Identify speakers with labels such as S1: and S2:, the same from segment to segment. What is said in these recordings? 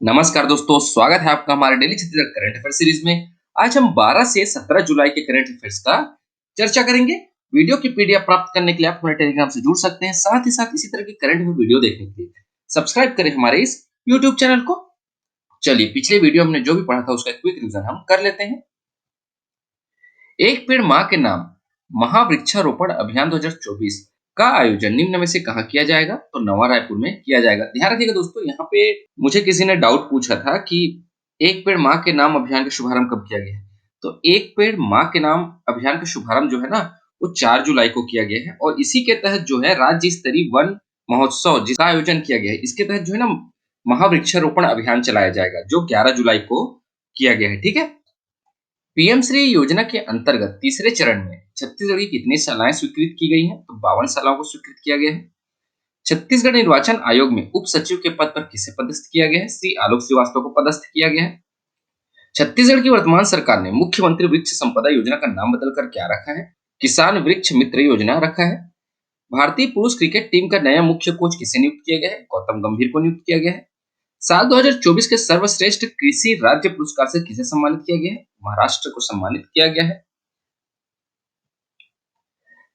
S1: नमस्कार दोस्तों, स्वागत है आपका हमारे daily Chhattisgarh current affair series में। आज हम 12 से 17 जुलाई के करंट अफेयर्स का चर्चा करेंगे। वीडियो की पीडीएफ प्राप्त करने के लिए आप हमारे टेलीग्राम से जुड़ सकते हैं। साथ ही साथ इसी तरह की करंट अफेयर वीडियो देखने के लिए सब्सक्राइब करें हमारे इस यूट्यूब चैनल को। चलिए, पिछले वीडियो हमने जो भी पढ़ा था उसका क्विक रिवीजन हम कर लेते हैं। एक पेड़ मां के नाम महावृक्षारोपण अभियान 2024 का आयोजन निम्न में से कहाँ किया जाएगा? तो नवा रायपुर में किया जाएगा। ध्यान रखिएगा दोस्तों, यहाँ पे मुझे किसी ने डाउट पूछा था कि एक पेड़ मां के नाम अभियान का शुभारंभ कब किया गया है। तो एक पेड़ मां के नाम अभियान का शुभारंभ जो है ना, वो 4 जुलाई को किया गया है और इसी के तहत जो है राज्य स्तरीय वन महोत्सव जिसका आयोजन किया गया है, इसके तहत जो है ना महावृक्षारोपण अभियान चलाया जाएगा जो 11 जुलाई को किया गया है। ठीक है। पीएम श्री योजना के अंतर्गत तीसरे चरण में छत्तीसगढ़ की कितनी शालाएं स्वीकृत की गई हैं? तो 52 शालाओं को स्वीकृत किया गया है। छत्तीसगढ़ निर्वाचन आयोग में उप सचिव के पद पर किसे पदस्थ किया गया है? श्री आलोक श्रीवास्तव को पदस्थ किया गया है। छत्तीसगढ़ की वर्तमान सरकार ने मुख्यमंत्री वृक्ष संपदा योजना का नाम बदलकर क्या रखा है? किसान वृक्ष मित्र योजना रखा है। भारतीय पुरुष क्रिकेट टीम का नया मुख्य कोच किसे नियुक्त किया गया है? गौतम गंभीर को नियुक्त किया गया है। साल 2024 के सर्वश्रेष्ठ कृषि राज्य पुरस्कार से किसे सम्मानित किया गया है? महाराष्ट्र को सम्मानित किया गया है।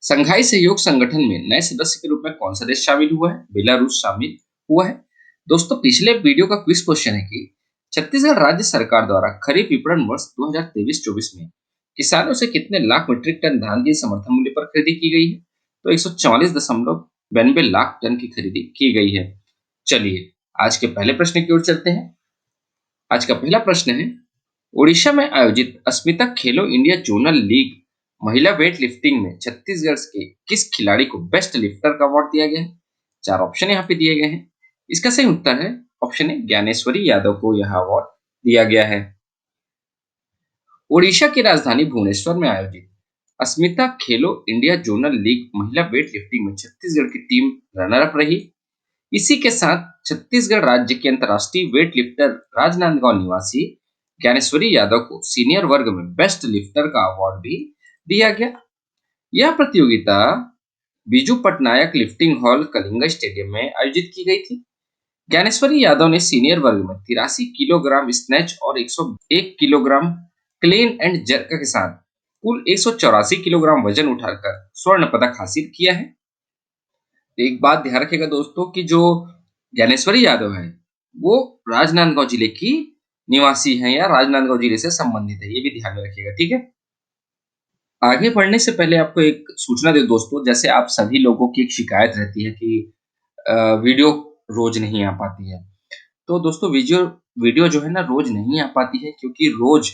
S1: संघाई सहयोग संगठन में नए सदस्य के रूप में कौन सा देश शामिल हुआ है? बेलारूस शामिल हुआ है। दोस्तों, पिछले वीडियो का क्विज क्वेश्चन है कि छत्तीसगढ़ राज्य सरकार द्वारा खरीफ विपणन वर्ष 2023-24 में किसानों से कितने लाख मीट्रिक टन धान की समर्थन मूल्य पर खरीदी की गई है? तो 144.92 लाख टन की खरीदी की गई है। चलिए, आज के पहले प्रश्न की ओर चलते हैं। आज का पहला प्रश्न है, ओडिशा में आयोजित अस्मिता खेलो इंडिया जोनल लीग महिला वेट लिफ्टिंग में छत्तीसगढ़ के किस खिलाड़ी को बेस्ट लिफ्टर का अवार्ड दिया गया है? 4 ऑप्शन यहाँ पे दिए गए हैं। इसका सही उत्तर है ऑप्शन ए, ज्ञानेश्वरी यादव को यह अवार्ड दिया गया है। ओडिशा की राजधानी भुवनेश्वर में आयोजित अस्मिता खेलो इंडिया जोनल लीग महिला वेट लिफ्टिंग में छत्तीसगढ़ की टीम रनर अप रही। इसी के साथ छत्तीसगढ़ राज्य के अंतर्राष्ट्रीय वेट लिफ्टर राजनांदगांव निवासी ज्ञानेश्वरी यादव को सीनियर वर्ग में बेस्ट लिफ्टर का अवार्ड भी दिया गया। यह प्रतियोगिता Biju Patnaik lifting hall Kalinga stadium में आयोजित की गई थी। ज्ञानेश्वरी यादव ने सीनियर वर्ग में 83 किलोग्राम स्नैच और 101 किलोग्राम क्लीन एंड जर्क के साथ कुल 184 किलोग्राम वजन उठाकर स्वर्ण पदक हासिल किया है। एक बात ध्यान रखिएगा दोस्तों कि जो ज्ञानेश्वरी यादव है वो राजनांदगांव जिले की निवासी हैं या राजनांदगांव जिले से संबंधित है, ये भी ध्यान में रखिएगा। ठीक है। आगे बढ़ने से पहले आपको एक सूचना दे दोस्तों, जैसे आप सभी लोगों की एक शिकायत रहती है कि वीडियो रोज नहीं आ पाती है। तो दोस्तों, वीडियो वीडियो जो है ना रोज नहीं आ पाती है क्योंकि रोज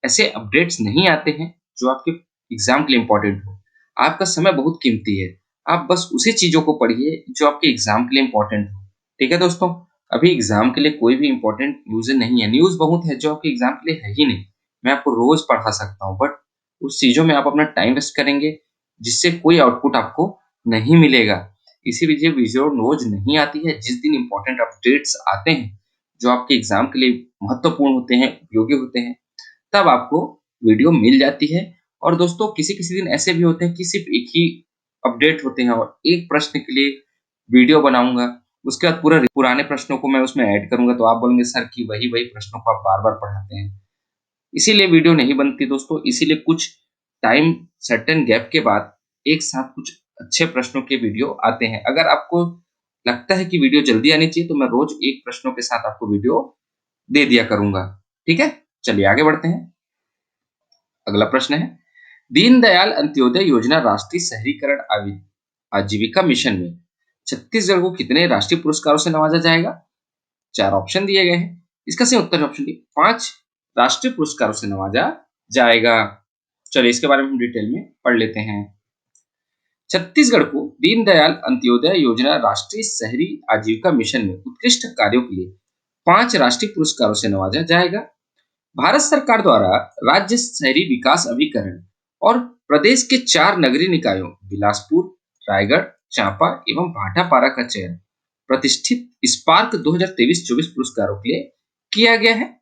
S1: ऐसे अपडेट्स नहीं आते हैं जो आपके एग्जाम के लिए इंपॉर्टेंट हो। आपका समय बहुत कीमती है, आप बस उसी चीजों को पढ़िए जो आपके एग्जाम के लिए इंपॉर्टेंट हो। ठीक है दोस्तों, अभी एग्जाम के लिए कोई भी इंपॉर्टेंट न्यूज नहीं है, न्यूज बहुत है जो आपके एग्जाम के लिए है ही नहीं। मैं आपको रोज पढ़ा सकता हूँ बट उस चीजों में आप अपना टाइम वेस्ट करेंगे जिससे कोई आउटपुट आपको नहीं मिलेगा। इसी वजह वीडियो रोज नहीं आती है। जिस दिन इंपॉर्टेंट अपडेट्स आते हैं जो आपके एग्जाम के लिए महत्वपूर्ण होते हैं, उपयोगी होते हैं, तब आपको वीडियो मिल जाती है। और दोस्तों, किसी किसी दिन ऐसे भी होते हैं कि सिर्फ एक ही अपडेट होते हैं और एक प्रश्न के लिए वीडियो बनाऊंगा, उसके बाद पूरे पुराने प्रश्नों को मैं उसमें ऐड करूंगा तो आप बोलेंगे सर कि वही वही प्रश्नों को आप बार बार पढ़ाते हैं, इसीलिए वीडियो नहीं बनती दोस्तों। इसीलिए कुछ टाइम सर्टेन गैप के बाद एक साथ कुछ अच्छे प्रश्नों के वीडियो आते हैं। अगर आपको लगता है कि वीडियो जल्दी आनी चाहिए तो मैं रोज एक प्रश्नों के साथ आपको वीडियो दे दिया करूंगा। ठीक है, चलिए आगे बढ़ते हैं। अगला प्रश्न है, दीनदयाल अंत्योदय योजना राष्ट्रीय शहरीकरण आजीविका मिशन में छत्तीसगढ़ को कितने राष्ट्रीय पुरस्कारों से नवाजा जाएगा? 4 ऑप्शन दिए गए हैं। इसका सही उत्तर ऑप्शन डी, 5 राष्ट्रीय पुरस्कारों से नवाजा जाएगा। चलिए इसके बारे में हम डिटेल में पढ़ लेते हैं। छत्तीसगढ़ को दीनदयाल अंत्योदय योजना राष्ट्रीय शहरी आजीविका मिशन में उत्कृष्ट कार्यों के लिए 5 राष्ट्रीय पुरस्कारों से नवाजा जाएगा। भारत सरकार द्वारा राज्य शहरी विकास अभिकरण और प्रदेश के 4 नगरीय निकायों बिलासपुर, रायगढ़, चांपा एवं भाटापारा का चयन प्रतिष्ठित स्पार्क 2023-24 पुरस्कारों के लिए किया गया है।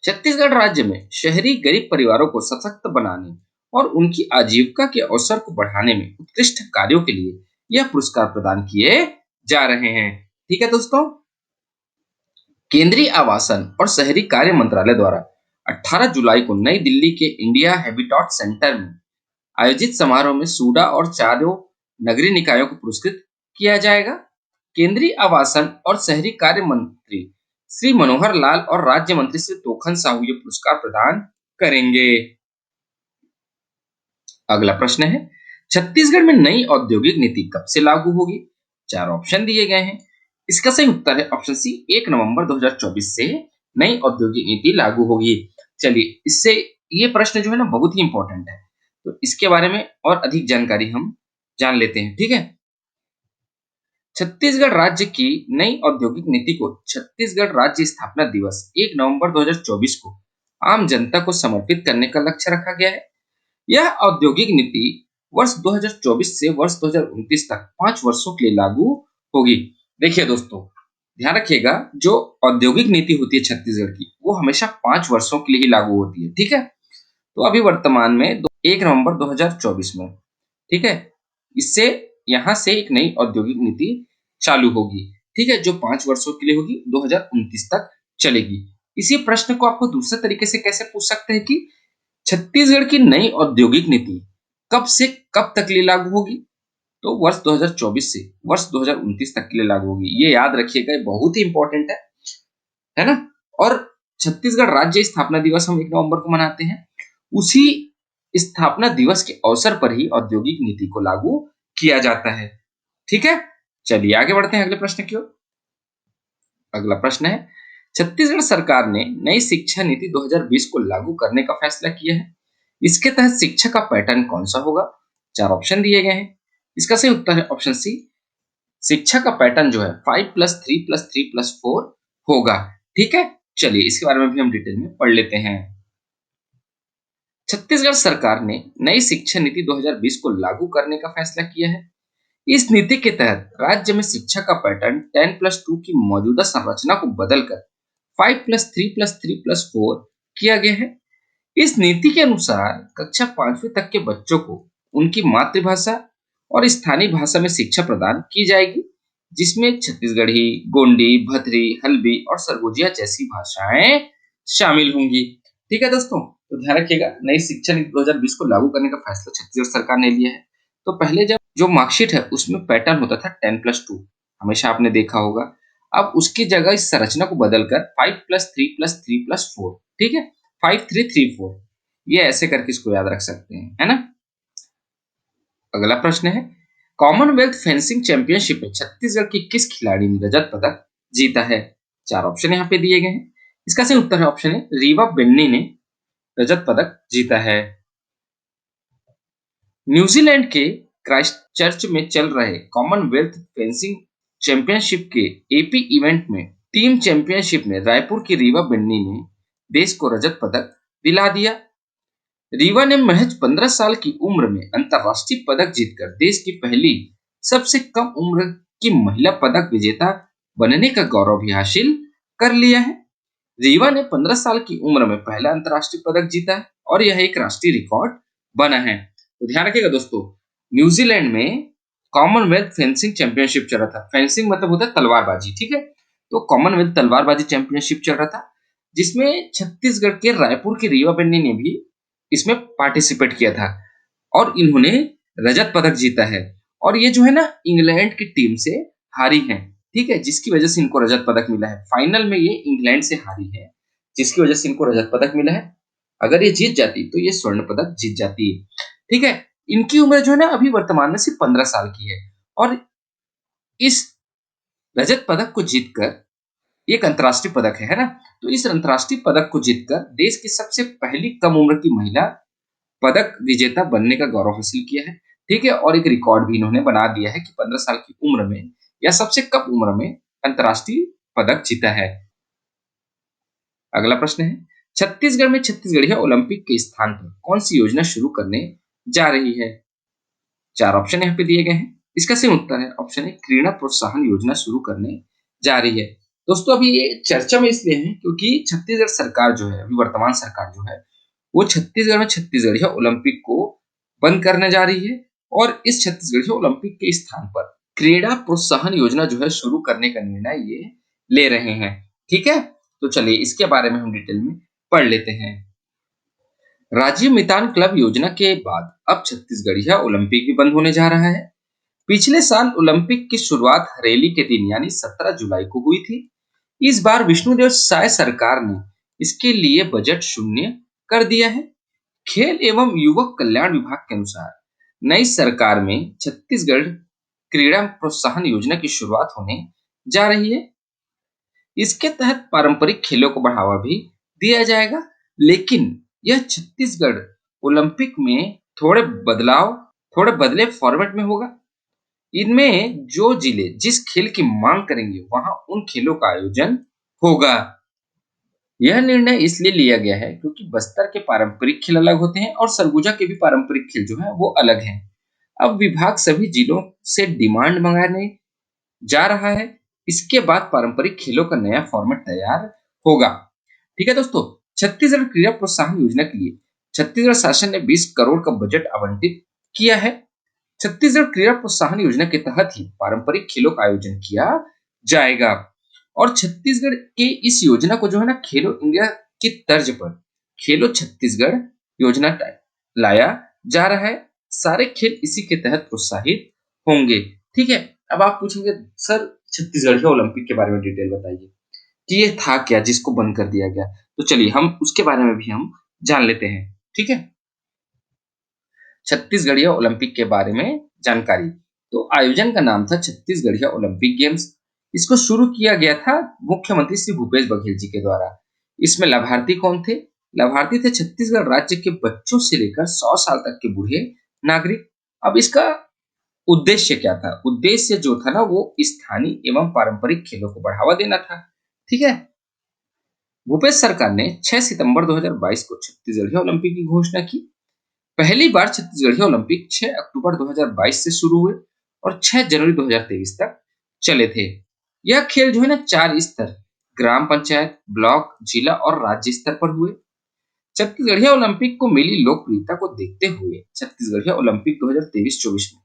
S1: छत्तीसगढ़ राज्य में शहरी गरीब परिवारों को सशक्त बनाने और उनकी आजीविका के अवसर को बढ़ाने में उत्कृष्ट कार्यों के लिए यह पुरस्कार प्रदान किए जा रहे हैं। ठीक है दोस्तों, केंद्रीय आवासन और शहरी कार्य मंत्रालय द्वारा 18 जुलाई को नई दिल्ली के इंडिया हैबिटेट सेंटर में आयोजित समारोह में सूडा और चारों नगरीय निकायों को पुरस्कृत किया जाएगा। केंद्रीय आवासन और शहरी कार्य मंत्री श्री मनोहर लाल और राज्य मंत्री श्री तोखन साहू ये पुरस्कार प्रदान करेंगे। अगला प्रश्न है, छत्तीसगढ़ में नई औद्योगिक नीति कब से लागू होगी? चार ऑप्शन दिए गए हैं। इसका सही उत्तर है ऑप्शन सी, 1 नवंबर 2024 से नई औद्योगिक नीति लागू होगी। चलिए, इससे ये प्रश्न जो है ना बहुत ही इंपॉर्टेंट है, तो इसके बारे में और अधिक जानकारी हम जान लेते हैं। ठीक है, छत्तीसगढ़ राज्य की नई औद्योगिक नीति को छत्तीसगढ़ राज्य स्थापना दिवस 1 नवंबर 2024 को आम जनता को समर्पित करने का लक्ष्य रखा गया है। यह औद्योगिक नीति वर्ष 2024 से वर्ष 2029 तक 5 वर्षों के लिए लागू होगी। देखिए दोस्तों, ध्यान रखिएगा, जो औद्योगिक नीति होती है छत्तीसगढ़ की, वो हमेशा 5 वर्षों के लिए ही लागू होती है। ठीक है, तो अभी वर्तमान में 1 नवंबर 2024 में, ठीक है, इससे यहां से एक नई औद्योगिक नीति चालू होगी। ठीक है, जो 5 वर्षों के लिए होगी, 2029 तक चलेगी। इसी प्रश्न को आपको दूसरे तरीके से कैसे पूछ सकते हैं कि छत्तीसगढ़ की नई औद्योगिक नीति कब से कब तक के लिए लागू होगी? तो वर्ष 2024 से वर्ष 2029 तक के लिए लागू होगी। ये याद रखिएगा, ये बहुत ही इंपॉर्टेंट है ना। और छत्तीसगढ़ राज्य स्थापना दिवस हम 1 नवंबर को मनाते हैं। उसी स्थापना दिवस के अवसर पर ही औद्योगिक नीति को लागू किया जाता है। ठीक है, चलिए आगे बढ़ते हैं अगले प्रश्न की ओर। अगला प्रश्न है, छत्तीसगढ़ सरकार ने नई शिक्षा नीति 2020 को लागू करने का फैसला किया है। इसके तहत शिक्षा का पैटर्न कौन सा होगा? चार ऑप्शन दिए गए हैं। इसका सही उत्तर है ऑप्शन सी, शिक्षा का पैटर्न जो है 5+3+3+4 होगा। ठीक है, चलिए इसके बारे में भी हम डिटेल में पढ़ लेते हैं। छत्तीसगढ़ सरकार ने नई शिक्षा नीति 2020 को लागू करने का फैसला किया है। इस नीति के तहत राज्य में शिक्षा का पैटर्न 10+2 की मौजूदा संरचना को बदलकर 5+3+3+4 किया गया है। इस नीति के अनुसार कक्षा 5वीं तक के बच्चों को उनकी मातृभाषा और स्थानीय भाषा में शिक्षा प्रदान की जाएगी, जिसमें छत्तीसगढ़ी, गोंडी, भतरी, हल्बी और सरगुजिया जैसी भाषाएं शामिल होंगी। ठीक है दोस्तों, तो ध्यान रखिएगा, नई शिक्षा नीति 2020 को लागू करने का फैसला छत्तीसगढ़ सरकार ने लिया है। तो पहले जब जो मार्कशीट है उसमें पैटर्न होता था 10+2, हमेशा आपने देखा होगा। अब उसकी जगह इस संरचना को बदलकर 5+3+3+4, ठीक है, 5334, ये ऐसे करके इसको याद रख सकते हैं, है ना। अगला प्रश्न है, कॉमनवेल्थ फेंसिंग चैंपियनशिप में छत्तीसगढ़ की किस खिलाड़ी ने रजत पदक जीता है? चार ऑप्शन यहाँ पे दिए गए हैं। इसका सही उत्तर है ऑप्शन है, रीवा बेन्नी ने रजत पदक जीता है। न्यूजीलैंड के क्राइस्टचर्च में चल रहे कॉमनवेल्थ फेंसिंग चैंपियनशिप के एपी इवेंट में टीम चैंपियनशिप में रायपुर की रीवा बेन्नी ने देश को रजत पदक दिला दिया। रीवा ने महज 15 साल की उम्र में अंतर्राष्ट्रीय पदक जीतकर देश की पहली सबसे कम उम्र की महिला पदक विजेता बनने का गौरव भी हासिल कर लिया है। रीवा ने 15 साल की उम्र में पहला अंतर्राष्ट्रीय पदक जीता है और यह एक राष्ट्रीय रिकॉर्ड बना है। तो ध्यान रखिएगा दोस्तों, न्यूजीलैंड में कॉमनवेल्थ फेंसिंग चैंपियनशिप चल रहा था। फेंसिंग मतलब होता है तलवारबाजी, ठीक है, तो कॉमनवेल्थ तलवारबाजी चैंपियनशिप चल रहा था, जिसमें छत्तीसगढ़ के रायपुर की रीवा बेन्नी ने भी इसमें पार्टिसिपेट किया था और इन्होंने रजत पदक जीता है। और ये जो है ना, इंग्लैंड की टीम से हारी है, ठीक है, जिसकी वजह से इनको रजत पदक मिला है। फाइनल में ये इंग्लैंड से हारी है, जिसकी वजह से इनको रजत पदक मिला है। अगर ये जीत जाती तो ये स्वर्ण पदक जीत जाती। ठीक है, इनकी उम्र जो है ना अभी वर्तमान में सिर्फ 15 साल की है और इस रजत पदक को जीतकर, एक अंतर्राष्ट्रीय पदक है ना, तो इस अंतर्राष्ट्रीय पदक को जीतकर देश की सबसे पहली कम उम्र की महिला पदक विजेता बनने का गौरव हासिल किया है। ठीक है, और एक रिकॉर्ड भी इन्होंने बना दिया है कि 15 साल की उम्र में या सबसे कम उम्र में अंतर्राष्ट्रीय पदक जीता है। अगला प्रश्न है, छत्तीसगढ़ में छत्तीसगढ़िया ओलंपिक के स्थान पर कौन सी योजना शुरू करने जा रही है? चार ऑप्शन यहाँ पे दिए गए हैं। इसका सही उत्तर है ऑप्शन है, क्रीड़ा प्रोत्साहन योजना शुरू करने जा रही है। दोस्तों, अभी ये चर्चा में इसलिए है क्योंकि छत्तीसगढ़ सरकार जो है, अभी वर्तमान सरकार जो है, वो छत्तीसगढ़ में छत्तीसगढ़िया ओलंपिक को बंद करने जा रही है और इस छत्तीसगढ़िया ओलंपिक के स्थान पर क्रीड़ा प्रोत्साहन योजना जो है शुरू करने का निर्णय ये ले रहे हैं। ठीक है, तो चलिए इसके बारे में हम डिटेल में पढ़ लेते हैं। राजीव मितान क्लब योजना के बाद अब छत्तीसगढ़िया ओलंपिक भी बंद होने जा रहा है। पिछले साल ओलंपिक की शुरुआत हरेली के दिन यानी 17 जुलाई को हुई थी। इस बार विष्णुदेव साय सरकार ने इसके लिए बजट शून्य कर दिया है। खेल एवं युवक कल्याण विभाग के अनुसार नई सरकार में छत्तीसगढ़ क्रीड़ा प्रोत्साहन योजना की शुरुआत होने जा रही है। इसके तहत पारंपरिक खेलों को बढ़ावा भी दिया जाएगा, लेकिन यह छत्तीसगढ़ ओलंपिक में थोड़े बदले फॉर्मेट में होगा। इनमें जो जिले जिस खेल की मांग करेंगे वहां उन खेलों का आयोजन होगा। यह निर्णय इसलिए लिया गया है क्योंकि बस्तर के पारंपरिक खेल अलग होते हैं और सरगुजा के भी पारंपरिक खेल जो है वो अलग हैं। अब विभाग सभी जिलों से डिमांड मंगाने जा रहा है। इसके बाद पारंपरिक खेलों का नया फॉर्मेट तैयार होगा। ठीक है दोस्तों, छत्तीसगढ़ क्रीड़ा प्रोत्साहन योजना के लिए छत्तीसगढ़ शासन ने 20 करोड़ का बजट आवंटित किया है। छत्तीसगढ़ क्रीड़ा प्रोत्साहन योजना के तहत ही पारंपरिक खेलों का आयोजन किया जाएगा। और छत्तीसगढ़ की इस योजना को जो है ना खेलो इंडिया की तर्ज पर खेलो छत्तीसगढ़ योजना लाया जा रहा है। सारे खेल इसी के तहत प्रोत्साहित होंगे। ठीक है, अब आप पूछेंगे सर छत्तीसगढ़ के ओलंपिक के बारे में डिटेल बताइए कि ये था क्या जिसको बंद कर दिया गया। तो चलिए हम उसके बारे में भी हम जान लेते हैं। ठीक है, छत्तीसगढ़िया ओलंपिक के बारे में जानकारी। तो आयोजन का नाम था छत्तीसगढ़िया ओलंपिक गेम्स। इसको शुरू किया गया था मुख्यमंत्री श्री भूपेश बघेल जी के द्वारा। इसमें लाभार्थी कौन थे? लाभार्थी थे छत्तीसगढ़ राज्य के बच्चों से लेकर 100 साल तक के बूढ़े नागरिक। अब इसका उद्देश्य क्या था? उद्देश्य जो था ना वो स्थानीय एवं पारंपरिक खेलों को बढ़ावा देना था। ठीक है, भूपेश सरकार ने 6 सितंबर 2022 को छत्तीसगढ़िया ओलंपिक की घोषणा की। पहली बार छत्तीसगढ़िया ओलंपिक 6 अक्टूबर 2022 से शुरू हुए और 6 जनवरी 2023 तक चले थे। यह खेल जो है ना 4 स्तर ग्राम पंचायत, ब्लॉक, जिला और राज्य स्तर पर हुए। छत्तीसगढ़िया ओलंपिक को मिली लोकप्रियता को देखते हुए छत्तीसगढ़िया ओलंपिक 2023-24 में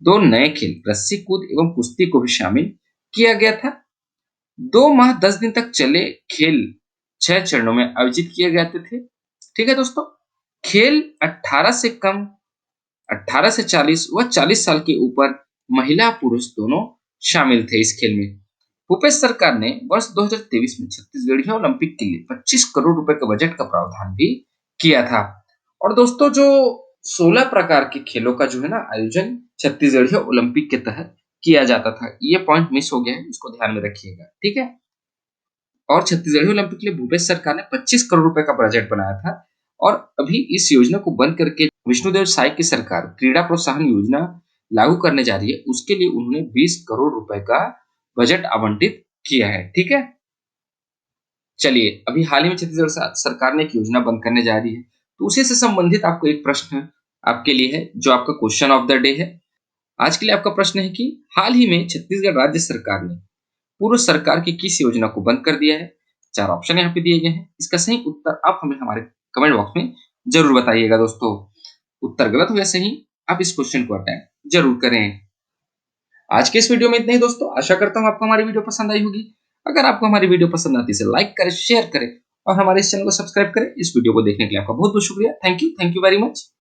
S1: 2 नए खेल रस्सी कूद एवं कुश्ती को भी शामिल किया गया था। 2 माह 10 दिन तक चले खेल 6 चरणों में आयोजित किए जाते थे। ठीक है दोस्तों, खेल 18 से 40 व 40 साल के ऊपर महिला पुरुष दोनों शामिल थे इस खेल में। भूपेश सरकार ने वर्ष 2023 में छत्तीसगढ़िया ओलंपिक के लिए 25 करोड़ रुपए का बजट का प्रावधान भी किया था। और दोस्तों जो 16 प्रकार के खेलों का जो है ना आयोजन छत्तीसगढ़िया ओलंपिक के तहत किया जाता था, ये पॉइंट मिस हो गया है, इसको ध्यान में रखिएगा। ठीक है, और छत्तीसगढ़ी ओलंपिक के लिए भूपेश सरकार ने 25 करोड़ रुपए का बजट बनाया था। और अभी इस योजना को बंद करके विष्णुदेव साय की सरकार क्रीड़ा प्रोत्साहन योजना लागू करने जा रही है। उसके लिए उन्होंने 20 करोड़ रुपए का बजट आवंटित किया है। ठीक है, चलिए अभी हाल ही में छत्तीसगढ़ सरकार ने एक योजना बंद करने जा रही है, तो उसी से संबंधित आपको एक प्रश्न आपके लिए है जो आपका क्वेश्चन ऑफ द डे है। आज के लिए आपका प्रश्न है कि हाल ही में छत्तीसगढ़ राज्य सरकार ने पूर्व सरकार की किस योजना को बंद कर दिया है? 4 ऑप्शन यहाँ पे दिए गए हैं। इसका सही उत्तर आप हमें हमारे कमेंट बॉक्स में जरूर बताइएगा दोस्तों। उत्तर गलत हो या सही, आप इस क्वेश्चन को अटेम्प्ट जरूर करें। आज के इस वीडियो में इतना ही दोस्तों। आशा करता हूँ आपको हमारी वीडियो पसंद आई होगी। अगर आपको हमारी वीडियो पसंद आती है तो लाइक करें, शेयर करें और हमारे इस चैनल को सब्सक्राइब करें। इस वीडियो को देखने के लिए आपका बहुत बहुत शुक्रिया। Thank you very much.